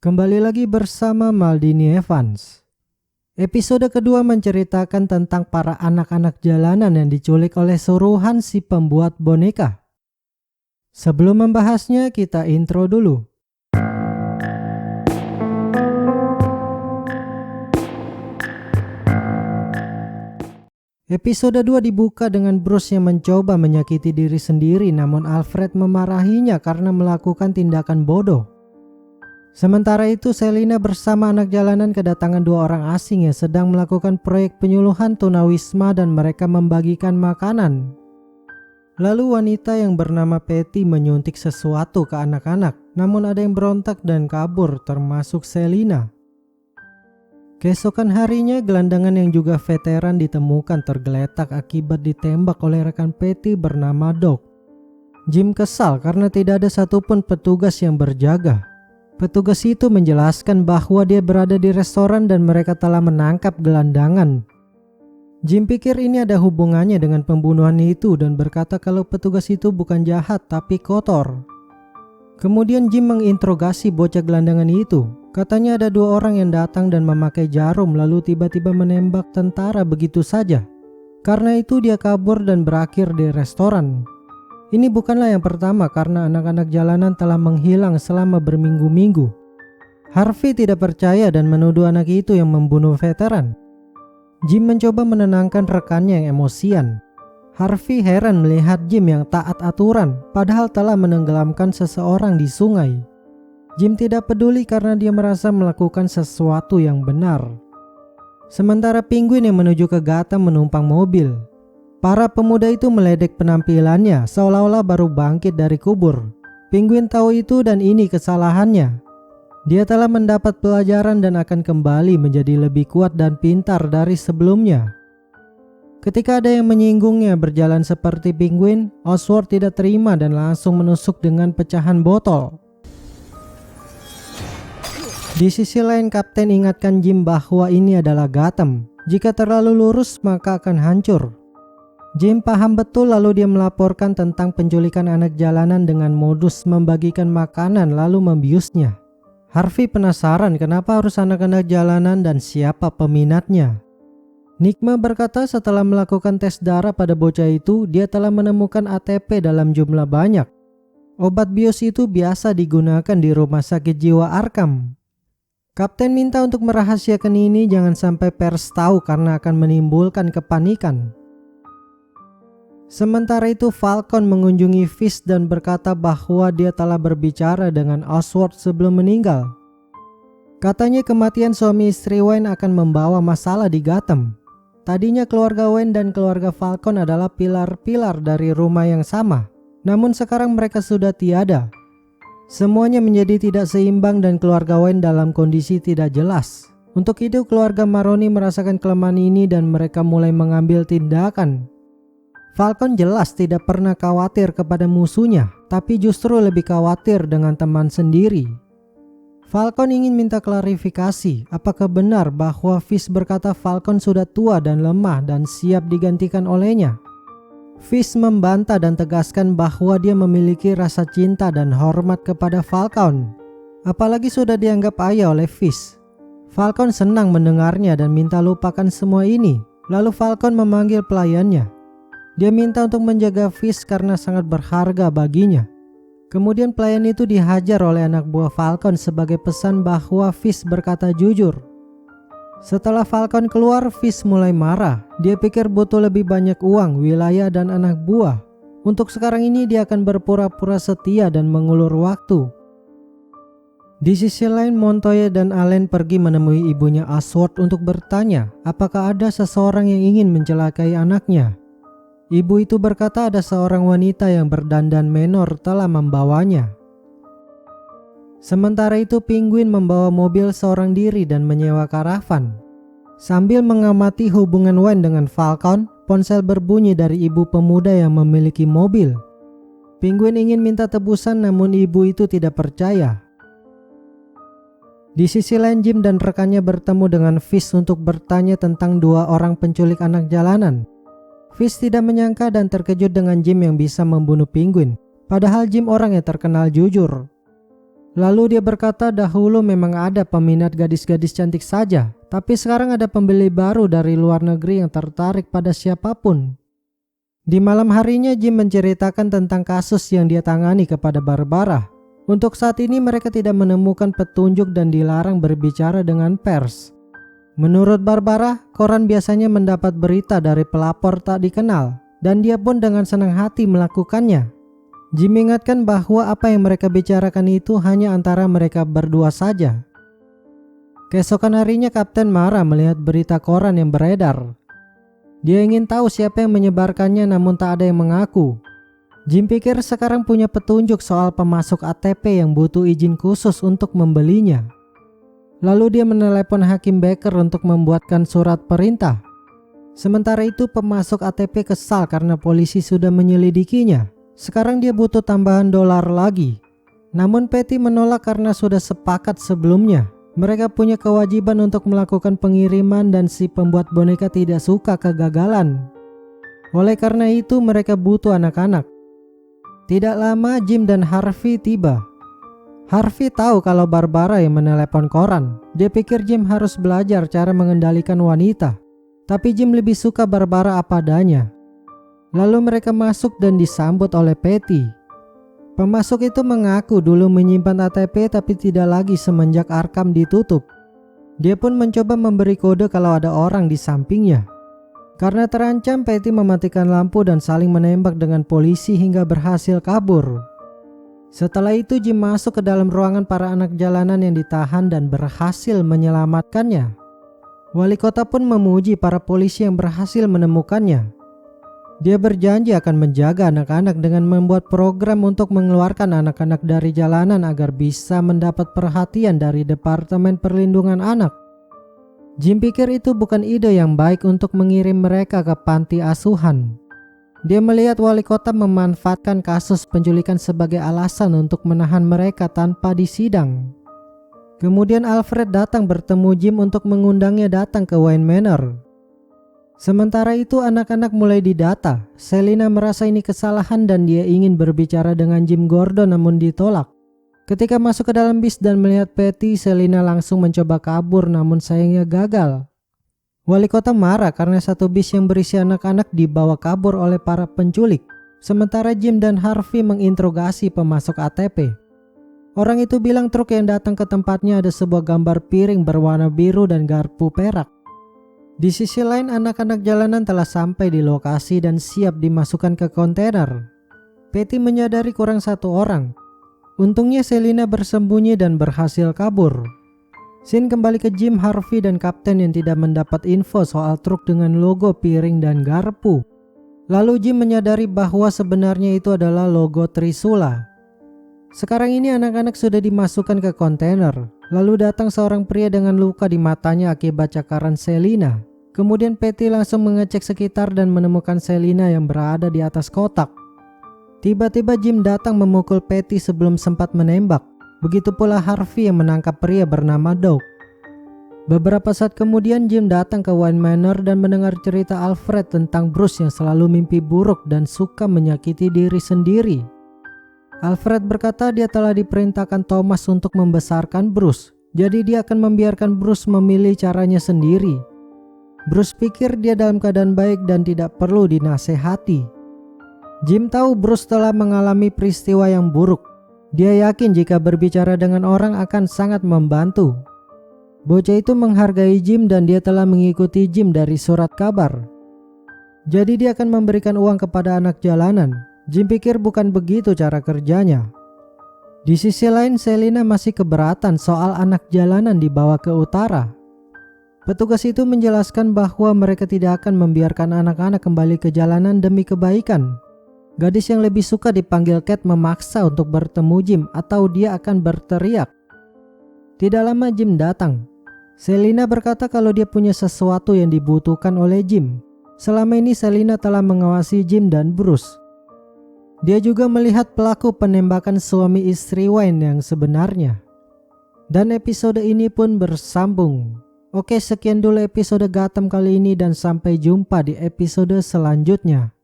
Kembali lagi bersama Maldini Evans. Episode kedua menceritakan tentang para anak-anak jalanan yang diculik oleh suruhan si pembuat boneka. Sebelum membahasnya, kita intro dulu. Episode 2 dibuka dengan Bruce yang mencoba menyakiti diri sendiri, namun Alfred memarahinya karena melakukan tindakan bodoh. Sementara itu, Selina bersama anak jalanan kedatangan dua orang asing yang sedang melakukan proyek penyuluhan tunawisma dan mereka membagikan makanan. Lalu wanita yang bernama Patty menyuntik sesuatu ke anak-anak, namun ada yang berontak dan kabur, termasuk Selina. Keesokan harinya, gelandangan yang juga veteran ditemukan tergeletak akibat ditembak oleh rekan Patty bernama Doc. Jim kesal karena tidak ada satupun petugas yang berjaga. Petugas itu menjelaskan bahwa dia berada di restoran dan mereka telah menangkap gelandangan. Jim pikir ini ada hubungannya dengan pembunuhan itu dan berkata kalau petugas itu bukan jahat tapi kotor. Kemudian Jim menginterogasi bocah gelandangan itu. Katanya ada dua orang yang datang dan memakai jarum lalu tiba-tiba menembak tentara begitu saja. Karena itu dia kabur dan berakhir di restoran. Ini bukanlah yang pertama karena anak-anak jalanan telah menghilang selama berminggu-minggu. Harvey tidak percaya dan menuduh anak itu yang membunuh veteran. Jim mencoba menenangkan rekannya yang emosian. Harvey heran melihat Jim yang taat aturan padahal telah menenggelamkan seseorang di sungai. Jim tidak peduli karena dia merasa melakukan sesuatu yang benar. Sementara Penguin yang menuju ke Gotham menumpang mobil. Para pemuda itu meledek penampilannya seolah-olah baru bangkit dari kubur. Penguin tahu itu dan ini kesalahannya. Dia telah mendapat pelajaran dan akan kembali menjadi lebih kuat dan pintar dari sebelumnya. Ketika ada yang menyinggungnya berjalan seperti Penguin, Oswald tidak terima dan langsung menusuk dengan pecahan botol. Di sisi lain, Kapten ingatkan Jim bahwa ini adalah Gotham. Jika terlalu lurus maka akan hancur. Jim paham betul lalu dia melaporkan tentang penculikan anak jalanan dengan modus membagikan makanan lalu membiusnya. Harvey penasaran kenapa harus anak-anak jalanan dan siapa peminatnya. Nigma berkata setelah melakukan tes darah pada bocah itu, dia telah menemukan ATP dalam jumlah banyak. Obat bius itu biasa digunakan di rumah sakit jiwa Arkham. Kapten minta untuk merahasiakan ini jangan sampai pers tahu karena akan menimbulkan kepanikan. Sementara itu Falcon mengunjungi Fisk dan berkata bahwa dia telah berbicara dengan Oswald sebelum meninggal. Katanya kematian suami istri Wayne akan membawa masalah di Gotham. Tadinya keluarga Wayne dan keluarga Falcon adalah pilar-pilar dari rumah yang sama. Namun sekarang mereka sudah tiada. Semuanya menjadi tidak seimbang dan keluarga Wayne dalam kondisi tidak jelas. Untuk itu keluarga Maroni merasakan kelemahan ini dan mereka mulai mengambil tindakan. Falcon jelas tidak pernah khawatir kepada musuhnya, tapi justru lebih khawatir dengan teman sendiri. Falcon ingin minta klarifikasi, apakah benar bahwa Fisk berkata Falcon sudah tua dan lemah dan siap digantikan olehnya. Fisk membantah dan tegaskan bahwa dia memiliki rasa cinta dan hormat kepada Falcon. Apalagi sudah dianggap ayah oleh Fisk. Falcon senang mendengarnya dan minta lupakan semua ini. Lalu Falcon memanggil pelayannya. Dia minta untuk menjaga Fisk karena sangat berharga baginya. Kemudian pelayan itu dihajar oleh anak buah Falcon sebagai pesan bahwa Fisk berkata jujur. Setelah Falcon keluar, Fisk mulai marah. Dia pikir butuh lebih banyak uang, wilayah, dan anak buah. Untuk sekarang ini dia akan berpura-pura setia dan mengulur waktu. Di sisi lain, Montoya dan Allen pergi menemui ibunya Oswald untuk bertanya apakah ada seseorang yang ingin mencelakai anaknya. Ibu itu berkata ada seorang wanita yang berdandan menor telah membawanya. Sementara itu Penguin membawa mobil seorang diri dan menyewa karavan. Sambil mengamati hubungan Wayne dengan Falcon, ponsel berbunyi dari ibu pemuda yang memiliki mobil. Penguin ingin minta tebusan namun ibu itu tidak percaya. Di sisi lain Jim dan rekannya bertemu dengan Fisk untuk bertanya tentang dua orang penculik anak jalanan. Fisk tidak menyangka dan terkejut dengan Jim yang bisa membunuh Penguin. Padahal Jim orang yang terkenal jujur. Lalu dia berkata dahulu memang ada peminat gadis-gadis cantik saja, tapi sekarang ada pembeli baru dari luar negeri yang tertarik pada siapapun. Di malam harinya Jim menceritakan tentang kasus yang dia tangani kepada Barbara. Untuk saat ini mereka tidak menemukan petunjuk dan dilarang berbicara dengan pers. Menurut Barbara, koran biasanya mendapat berita dari pelapor tak dikenal, dan dia pun dengan senang hati melakukannya. Jim ingatkan bahwa apa yang mereka bicarakan itu hanya antara mereka berdua saja. Keesokan harinya Kapten marah melihat berita koran yang beredar. Dia ingin tahu siapa yang menyebarkannya namun tak ada yang mengaku. Jim pikir sekarang punya petunjuk soal pemasok ATP yang butuh izin khusus untuk membelinya. Lalu dia menelepon Hakim Baker untuk membuatkan surat perintah. Sementara itu pemasok ATP kesal karena polisi sudah menyelidikinya. Sekarang dia butuh tambahan dolar lagi. Namun Patty menolak karena sudah sepakat sebelumnya. Mereka punya kewajiban untuk melakukan pengiriman dan si pembuat boneka tidak suka kegagalan. Oleh karena itu mereka butuh anak-anak. Tidak lama Jim dan Harvey tiba. Harvey tahu kalau Barbara yang menelepon koran. Dia pikir Jim harus belajar cara mengendalikan wanita. Tapi Jim lebih suka Barbara apa adanya. Lalu mereka masuk dan disambut oleh Patty. Pemasok itu mengaku dulu menyimpan ATP tapi tidak lagi semenjak Arkham ditutup. Dia pun mencoba memberi kode kalau ada orang di sampingnya. Karena terancam, Patty mematikan lampu dan saling menembak dengan polisi hingga berhasil kabur. Setelah itu Jim masuk ke dalam ruangan para anak jalanan yang ditahan dan berhasil menyelamatkannya. Wali kota pun memuji para polisi yang berhasil menemukannya. Dia berjanji akan menjaga anak-anak dengan membuat program untuk mengeluarkan anak-anak dari jalanan agar bisa mendapat perhatian dari Departemen Perlindungan Anak. Jim pikir itu bukan ide yang baik untuk mengirim mereka ke panti asuhan. Dia melihat wali kota memanfaatkan kasus penculikan sebagai alasan untuk menahan mereka tanpa disidang. Kemudian Alfred datang bertemu Jim untuk mengundangnya datang ke Wayne Manor. Sementara itu anak-anak mulai didata. Selina merasa ini kesalahan dan dia ingin berbicara dengan Jim Gordon namun ditolak. Ketika masuk ke dalam bis dan melihat Patty, Selina langsung mencoba kabur namun sayangnya gagal. Wali kota marah karena satu bis yang berisi anak-anak dibawa kabur oleh para penculik. Sementara Jim dan Harvey menginterogasi pemasok ATP. Orang itu bilang truk yang datang ke tempatnya ada sebuah gambar piring berwarna biru dan garpu perak. Di sisi lain anak-anak jalanan telah sampai di lokasi dan siap dimasukkan ke kontainer. Patty menyadari kurang satu orang. Untungnya Selina bersembunyi dan berhasil kabur. Scene kembali ke Jim, Harvey dan Kapten yang tidak mendapat info soal truk dengan logo piring dan garpu. Lalu Jim menyadari bahwa sebenarnya itu adalah logo Trisula. Sekarang ini anak-anak sudah dimasukkan ke kontainer. Lalu datang seorang pria dengan luka di matanya akibat cakaran Selina. Kemudian Patty langsung mengecek sekitar dan menemukan Selina yang berada di atas kotak. Tiba-tiba Jim datang memukul Patty sebelum sempat menembak. Begitu pula Harvey yang menangkap pria bernama Doug. Beberapa saat kemudian Jim datang ke Wayne Manor dan mendengar cerita Alfred tentang Bruce yang selalu mimpi buruk dan suka menyakiti diri sendiri. Alfred berkata dia telah diperintahkan Thomas untuk membesarkan Bruce, jadi dia akan membiarkan Bruce memilih caranya sendiri. Bruce pikir dia dalam keadaan baik dan tidak perlu dinasehati. Jim tahu Bruce telah mengalami peristiwa yang buruk. Dia yakin jika berbicara dengan orang akan sangat membantu. Bocah itu menghargai Jim dan dia telah mengikuti Jim dari surat kabar. Jadi dia akan memberikan uang kepada anak jalanan. Jim pikir bukan begitu cara kerjanya. Di sisi lain Selina masih keberatan soal anak jalanan dibawa ke utara. Petugas itu menjelaskan bahwa mereka tidak akan membiarkan anak-anak kembali ke jalanan demi kebaikan. Gadis yang lebih suka dipanggil Cat memaksa untuk bertemu Jim atau dia akan berteriak. Tidak lama Jim datang. Selina berkata kalau dia punya sesuatu yang dibutuhkan oleh Jim. Selama ini Selina telah mengawasi Jim dan Bruce. Dia juga melihat pelaku penembakan suami istri Wayne yang sebenarnya. Dan episode ini pun bersambung. Oke, sekian dulu episode Gotham kali ini dan sampai jumpa di episode selanjutnya.